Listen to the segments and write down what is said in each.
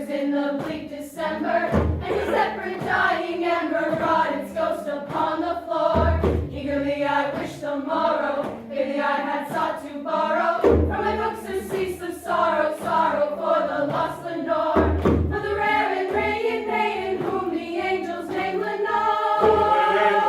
was in the bleak December, and his separate dying ember wrought its ghost upon the floor. Eagerly I wished the morrow, lately I had sought to borrow from my books surcease of sorrow, sorrow for the lost Lenore, for the rare and radiant maiden whom the angels name Lenore. Goodness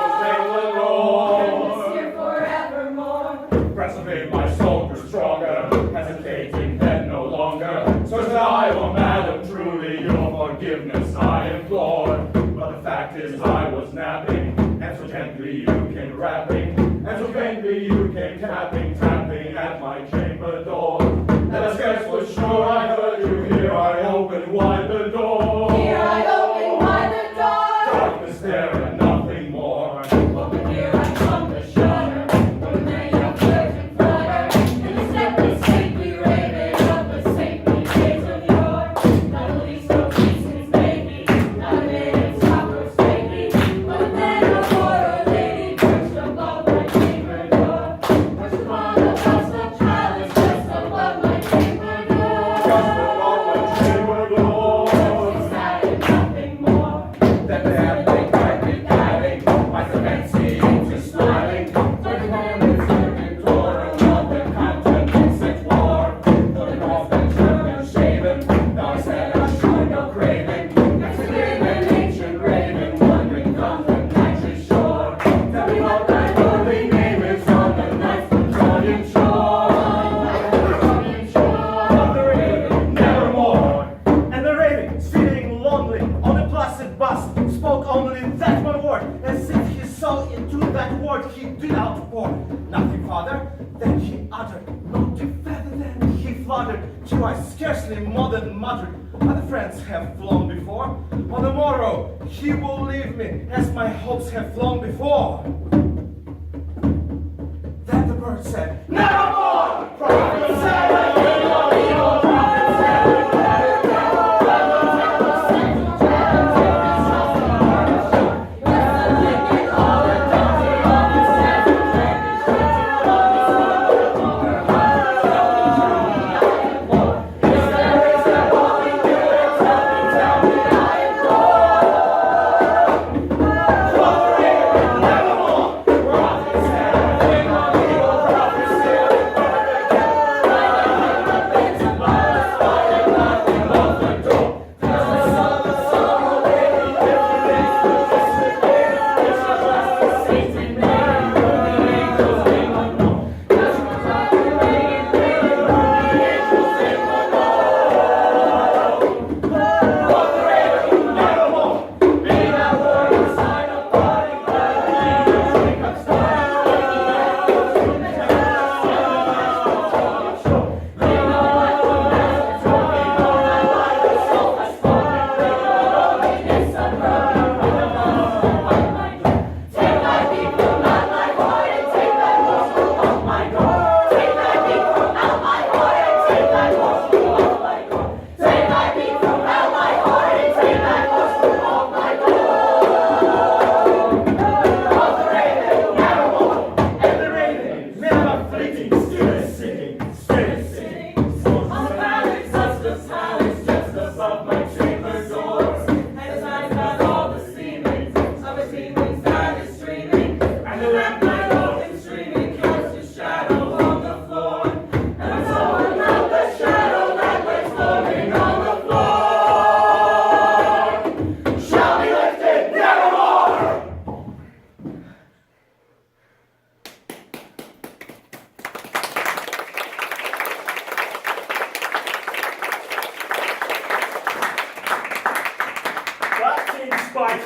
here forevermore. Preserve my soul grew stronger, hesitating then no longer. So said I, oh madam, truly your forgiveness I implore. But the fact is I was napping, and so gently you came rapping, and so faintly you came tapping, tapping at my chamber door. And I scarce was sure I heard you. Here I opened wide the door. Here I opened wide the door. Darkness there and nothing more. Open here I come the shudder, from the young virgin flutter, in the stately stately raven of the saintly days of yore. Not the least of reasons maybe, not a maiden's cockroach maybe, but a man of war or lady perched above my chamber door, perched upon the bust of chalice just above my chamber door. Just above my chamber door. He sat and nothing more. Then there they might be adding my fancy into smiling. But the moment inventory of the continents at war. Though the north and German shaven, thou said I should no craving. Next to him an ancient raven, wandering from the country shore. Tell me what thy lordly name is on the nice Trojan shore. Of the raven, nevermore. And the raven, sitting lonely on a placid bust, spoke only that one word, as if he saw into that word he did outpour. Nothing farther than he uttered, not to feather than he fluttered, till I scarcely more than muttered, other friends have flown before. On the morrow he will leave me, as my hopes have flown before. Then the bird said, nevermore! Prophet said,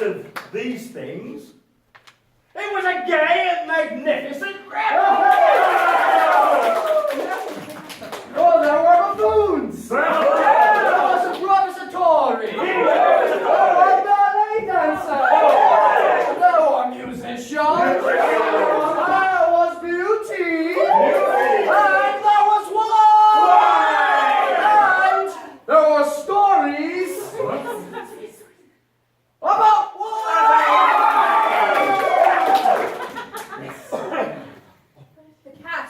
of these things, it was a gay and magnificent rap. Oh, there were buffoons! There was a improvisatore! There were ballet dancers! There were musicians! There was beauty! And there was wine! And there were stories! About The cat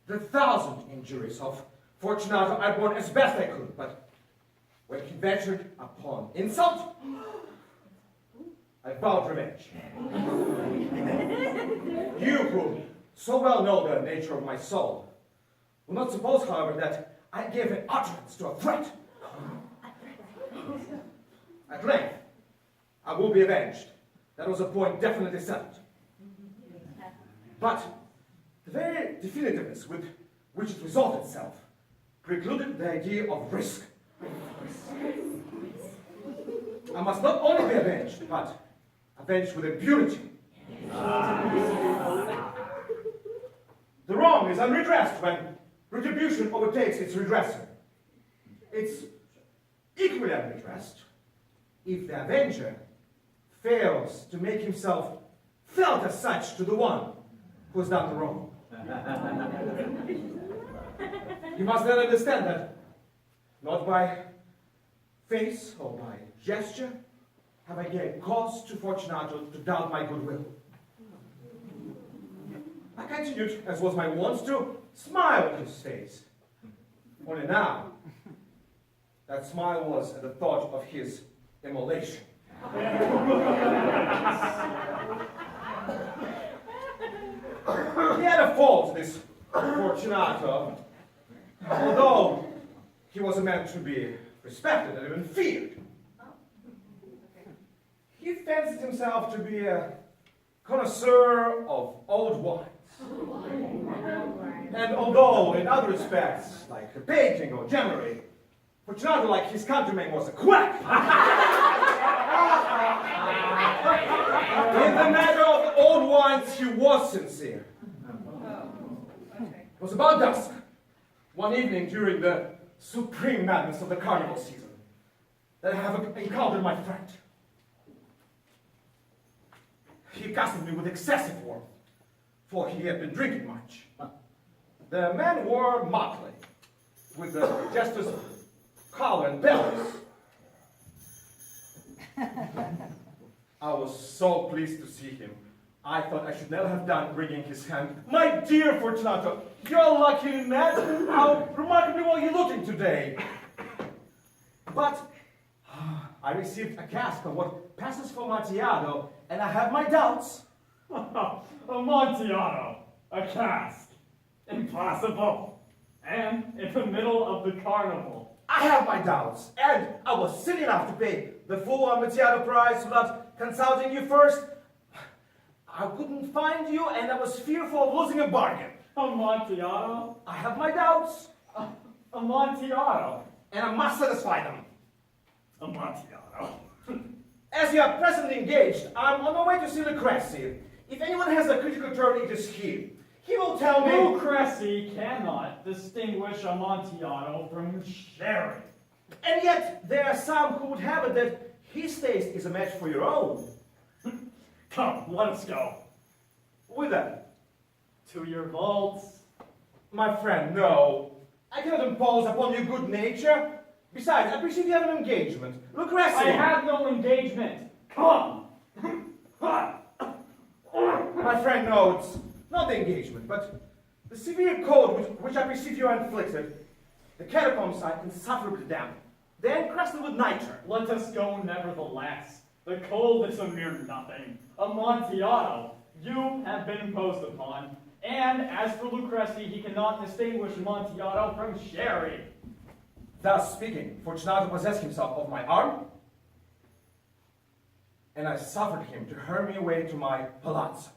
the 1,000 injuries of Fortunato I bore as best I could, but when he ventured upon insult, I vowed revenge. You who so well know the nature of my soul, will not suppose, however, that I gave an utterance to a threat. At length, I will be avenged. That was a point definitely settled. But the very definitiveness with which it resolved itself precluded the idea of risk. I must not only be avenged, but avenged with impunity. The wrong is unredressed when retribution overtakes its redresser. It's equally unredressed if the avenger fails to make himself felt as such to the one who has done the wrong. You must then understand that not by face or by gesture have I given cause to Fortunato to doubt my goodwill. I continued, as was my wont, to smile at his face. Only now, that smile was at the thought of his immolation. He had a fault, this Fortunato, although he was a man to be respected and even feared. He fancied himself to be a connoisseur of old wines. And although in other respects, like painting or gemmary, Fortunato, like his countrymen, was a quack. In the matter of old wines, he was sincere. It was about dusk, one evening during the supreme madness of the carnival season, that I have encountered my friend. He accosted me with excessive warmth, for he had been drinking much. The man wore motley, with the jester's collar and bells. I was so pleased to see him. I thought I should never have done wringing his hand. My dear Fortunato, you're lucky in that. How remarkably well you're looking today. But I received a cask of what passes for Amontillado, and I have my doubts. Amontillado, a cask. Impossible. And in the middle of the carnival. I have my doubts, and I was silly enough to pay the full Amontillado price without consulting you first. I couldn't find you, and I was fearful of losing a bargain. Amontillado? I have my doubts, Amontillado. and I must satisfy them. Amontillado. As you are presently engaged, I'm on my way to see Lucrezi. If anyone has a critical turn, it is he. He will tell me... Lucrezi cannot distinguish Amontillado from sherry. And yet, there are some who would have it that his taste is a match for your own. Come, let us go. Whither? To your vaults. My friend, no. I cannot impose upon your good nature. Besides, I perceive you have an engagement. Lucrezi! I have no engagement. Come. My friend, no, it's not the engagement, but the severe cold which I perceive you are inflicted. The catacombs are insufferably damp. They're encrusted with nitre. Let us go nevertheless. The cold is a mere nothing. Amontillado, you have been imposed upon. And as for Lucrezi, he cannot distinguish Amontillado from sherry. Thus speaking, Fortunato possessed himself of my arm, and I suffered him to hurry me away to my palazzo.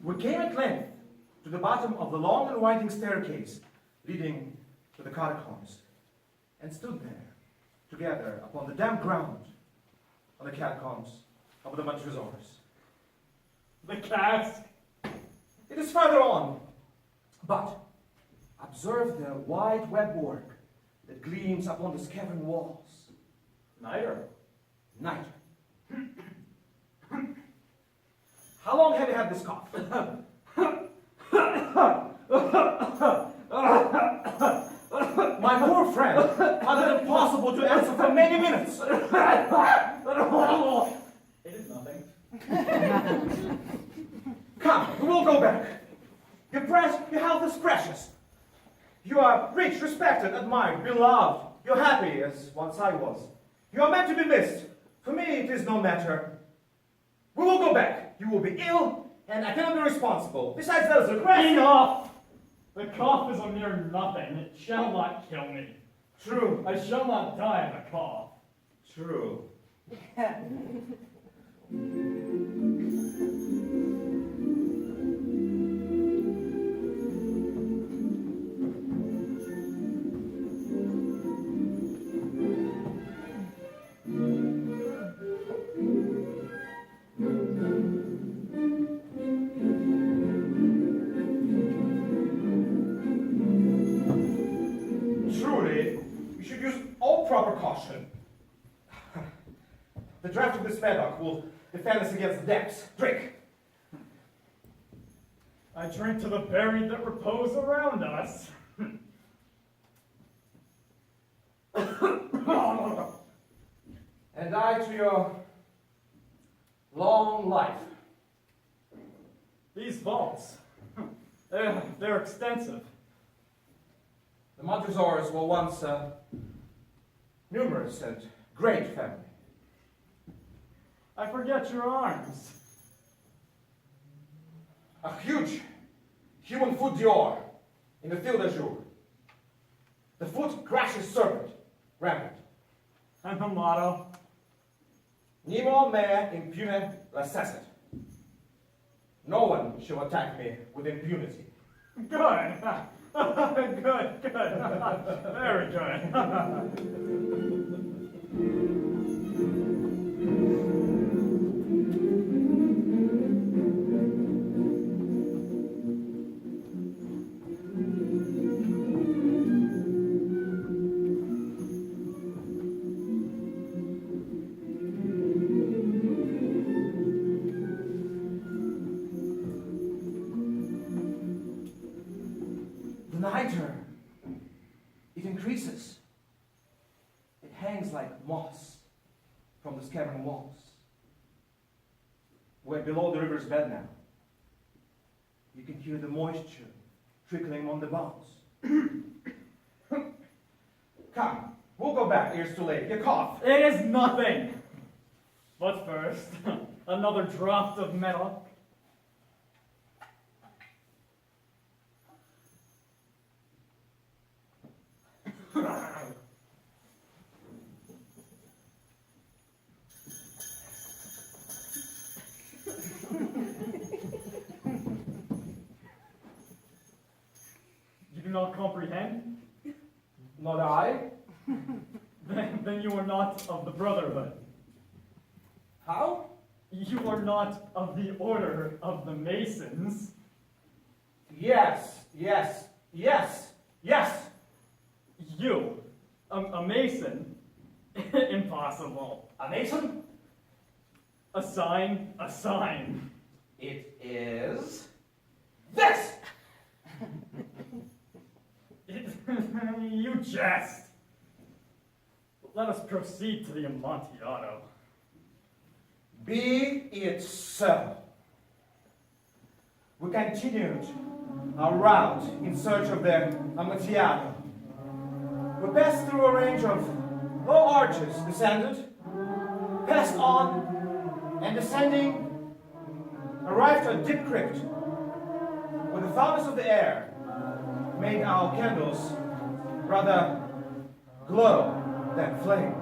We came at length to the bottom of the long and winding staircase leading to the catacombs, and stood there together upon the damp ground of the catacombs of the Montresors. The cask. It is farther on, But observe the wide webwork that gleams upon the cavern walls. Neither. Night. How long have you had this cough? My poor friend found it impossible to answer for many minutes. It is nothing. Come, we will go back. Your health is precious. You are rich, respected, admired, beloved. You're happy, as once I was. You are meant to be missed. For me, it is no matter. We will go back. You will be ill, and I cannot be responsible. Besides, there's a grass. Enough! The cough is a mere nothing. It shall not kill me. True. I shall not die of a cough. True. Truly, you should use all proper caution. The draft of this paddock will defend us against the depths. Drink. I drink to the buried that repose around us. And I to your long life. These vaults, they're extensive. The Montresors were once a numerous and great family. I forget your arms. A huge human foot d'or in the field azure. The foot crashes serpent, rampant. And the motto, Nemo me impune lacessit. No one shall attack me with impunity. good. Good. Very good. The nighter, it increases. It hangs like moss from the cavern walls. We're below the river's bed now. You can hear the moisture trickling on the bones. Come, we'll go back, ere it's too late. You cough. It is nothing. But first, another draught of metal. You do not comprehend? Not I. Then you are not of the Brotherhood. How? You are not of the Order of the Masons. Yes. You, a Mason? Impossible. A mason? A sign, a sign. It is this. You jest. Let us proceed to the Amontillado. Be it so. We continued our route in search of the Amontillado. We passed through a range of low arches, descended, passed on, and descending, arrived at a deep crypt, where the fountains of the air made our candles rather glow than flame.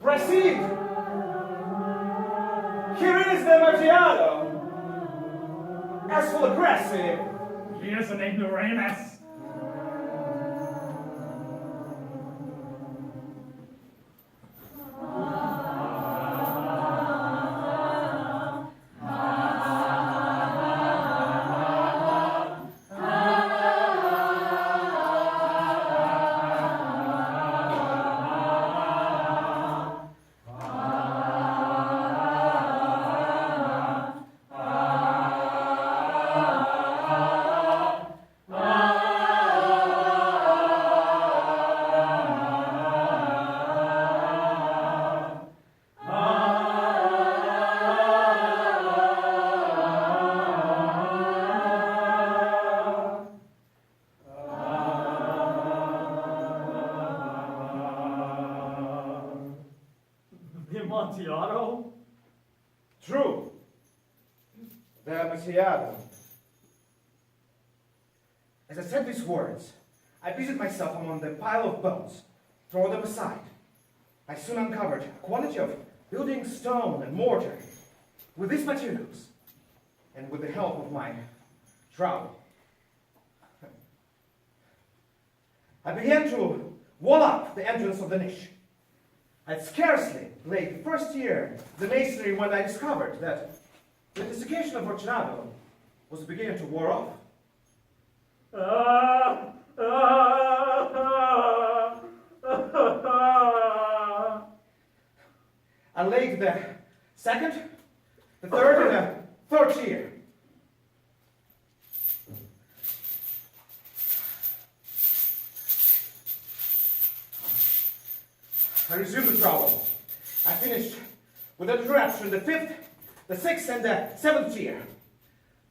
Proceed! Here is the Amontillado. As for the Cressy, He is an ignoramus. Amontillado? True. The Amontillado. As I said these words, I busied myself among the pile of bones, throwing them aside. I soon uncovered a quantity of building stone and mortar. With these materials, and with the help of my trowel, I began to wall up the entrance of the niche. I'd scarcely laid the first year the masonry when I discovered that the desiccation of Fortunato was beginning to wear off. I laid the second, the third, and the third year. I resumed the trowel. I finished without interruption the fifth, the sixth, and the seventh year.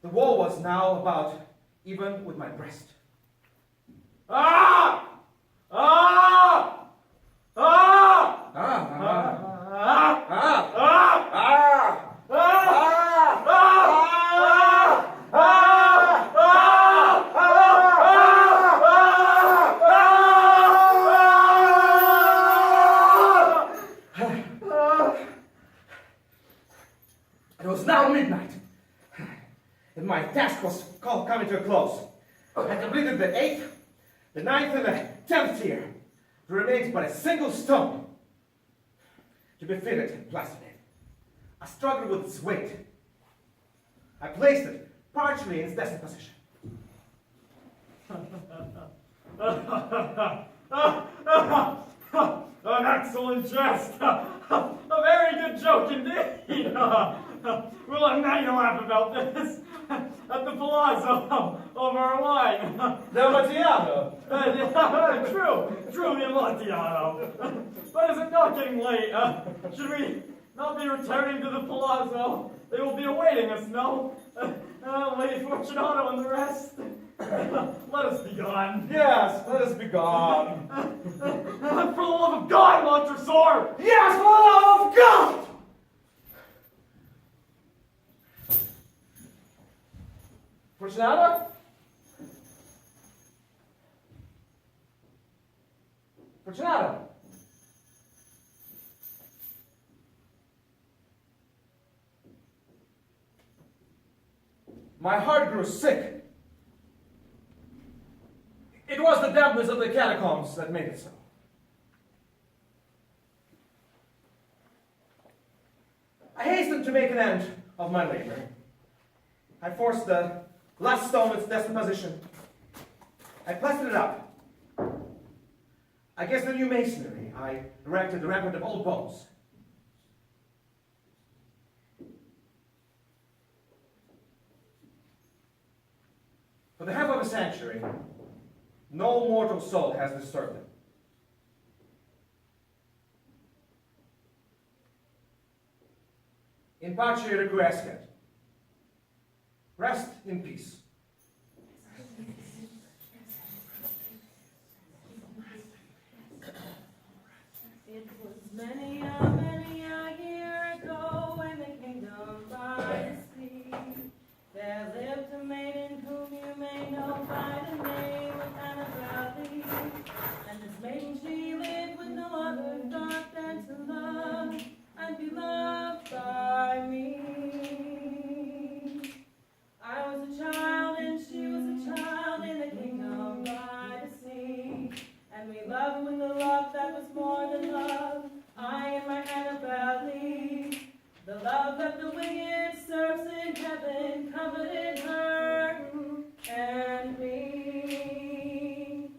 The wall was now about even with my breast. Ah! Ah! Ah! It was now midnight, and my task was coming to a close. I completed the 8th, the 9th, and the 10th year. There remains but a single stone to be fitted and plastered in. I struggled with its weight. I placed it partially in its destined position. An excellent jest. A very good joke indeed. We'll have Maggie laugh about this at the Palazzo over our wine. The Amontillado. True, the Amontillado. But is it not getting late? Should we not be returning to the Palazzo? They will be awaiting us, no? Lady Fortunato and the rest. Let us be gone. Yes, let us be gone. For the love of God, Montresor! Yes, for the love of God! Fortunato? Fortunato? My heart grew sick. It was the dampness of the catacombs that made it so. I hastened to make an end of my labor. I forced the last stone in its destined position. I plastered it up. Against the new masonry, I erected the rampart of old bones. For the half of a century, no mortal soul has disturbed them. In pace requiescat. Rest in peace. It was many a year ago in the kingdom by the sea. There lived a maiden whom you may know by the name of Annabelle. And this maiden she lived with no other thought than to love and be loved by me. I was a child and she was a child in the kingdom by the sea. And we loved with a love that was more than love, I and my Annabelle. The love that the winged serfs in heaven coveted her and me.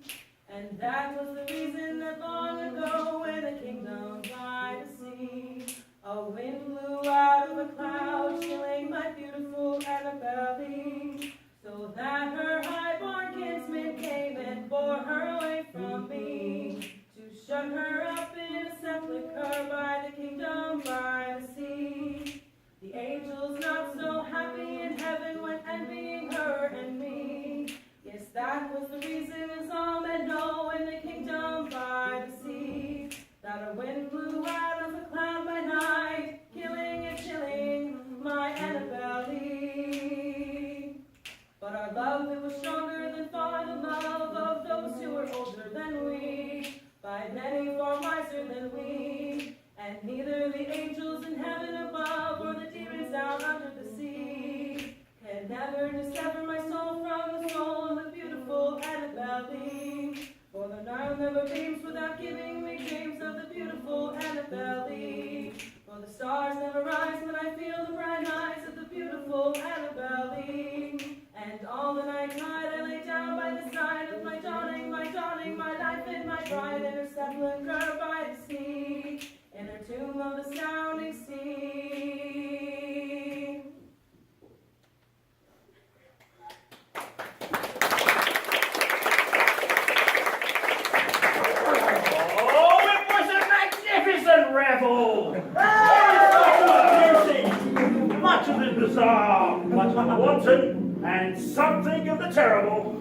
And that was the reason that long ago in the kingdom by the sea, a wind blew out of a cloud, chilling my beautiful Annabelle, so that her high-born kinsman came and bore her away from me, to shut her up in a sepulchre by the kingdom by the sea. The angels not so happy in heaven when not giving me dreams of the beautiful Annabelle Lee. For the stars never rise when I feel the bright eyes of the beautiful Annabelle Lee. And all the night tide I lay down by the side of my darling, my life and my bride, in her sepulchre by the sea, in her tomb of the sounding sea. Oh, it was a magnificent revel! Much of the bizarre, much of the wanton, and something of the terrible.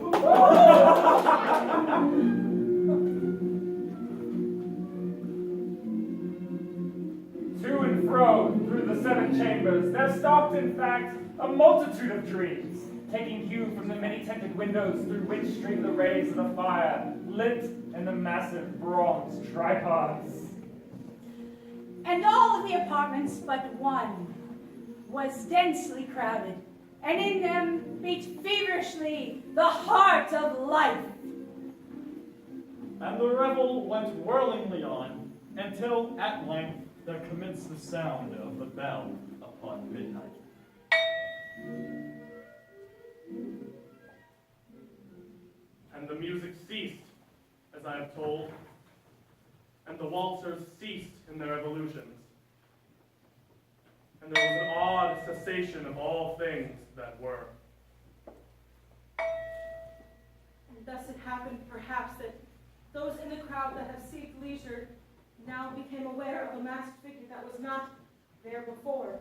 To and fro through the 7 chambers, there stalked, in fact, a multitude of dreams, taking hue from the many-tinted windows through which streamed the rays of the fire, lit in the massive bronze tripods. And all of the apartments but one was densely crowded, and in them beat feverishly the heart of life. And the revel went whirlingly on, until at length there commenced the sound of the bell upon midnight. And the music ceased, as I have told, and the waltzers ceased in their evolutions. And there was an odd cessation of all things that were. And thus it happened, perhaps, that those in the crowd that have seeked leisure now became aware of a masked figure that was not there before.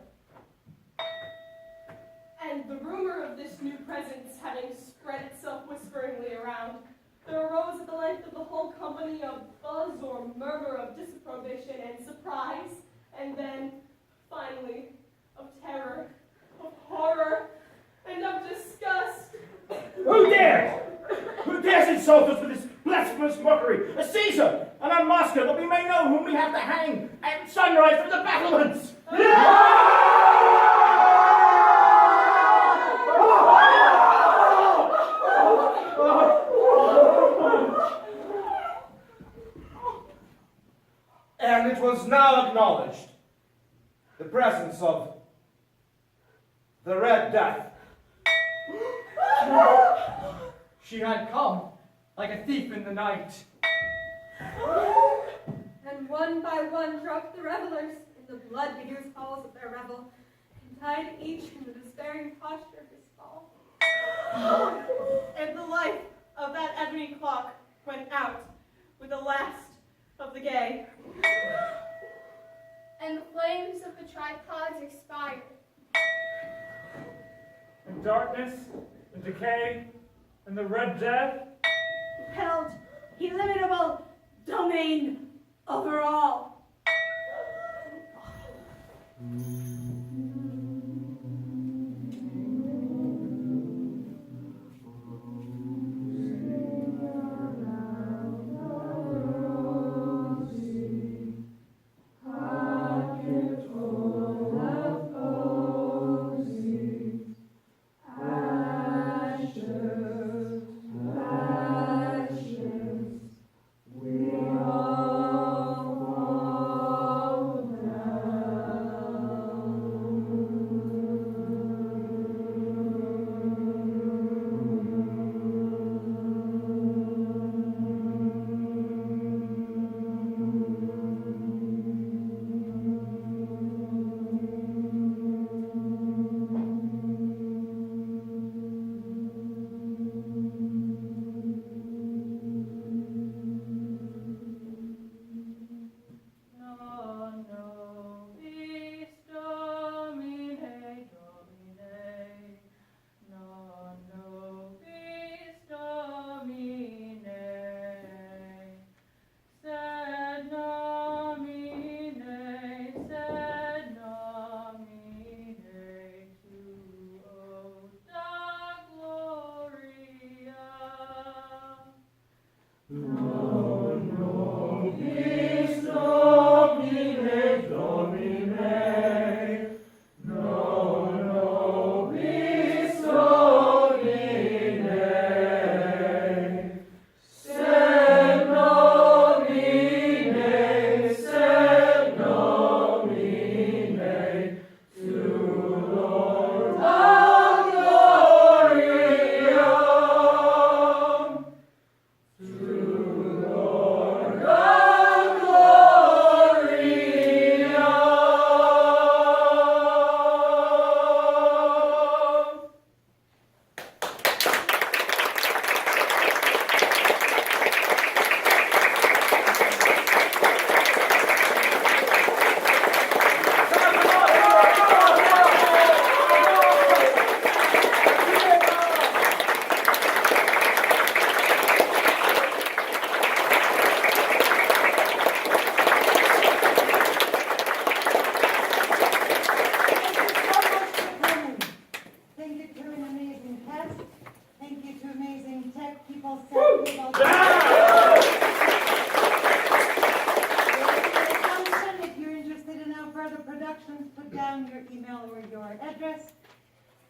And the rumor of this new presence having spread itself whisperingly around, there arose at the length of the whole company a buzz or murmur of disapprobation and surprise, and then, finally, of terror, of horror, and of disgust. Who dares? Who dares insult us with this blasphemous mockery? A Caesar, an unmasker, that we may know whom we have to hang at sunrise from the battlements! And it was now acknowledged the presence of the Red Death. She had come like a thief in the night. And one by one dropped the revelers in the blood-bedewed halls of their revel, and died each in the despairing posture of his fall. And the life of that ebony clock went out with the last of the gay. And the flames of the tripods expired. And darkness, and decay, and the Red Death, Held illimitable domain over all.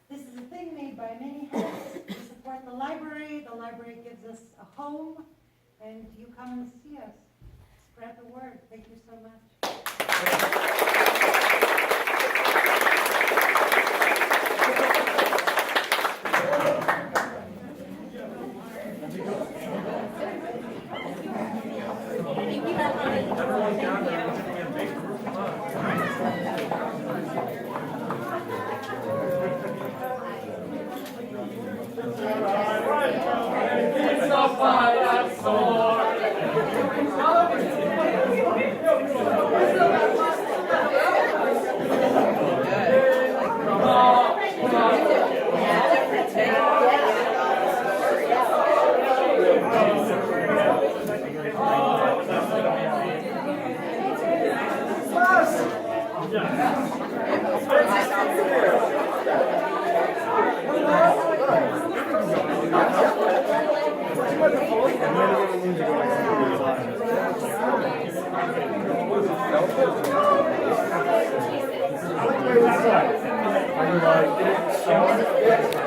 This is a thing made by many hands to support the library. The library gives us a home, and you come and see us. Spread the word. Thank you so much. Are you like,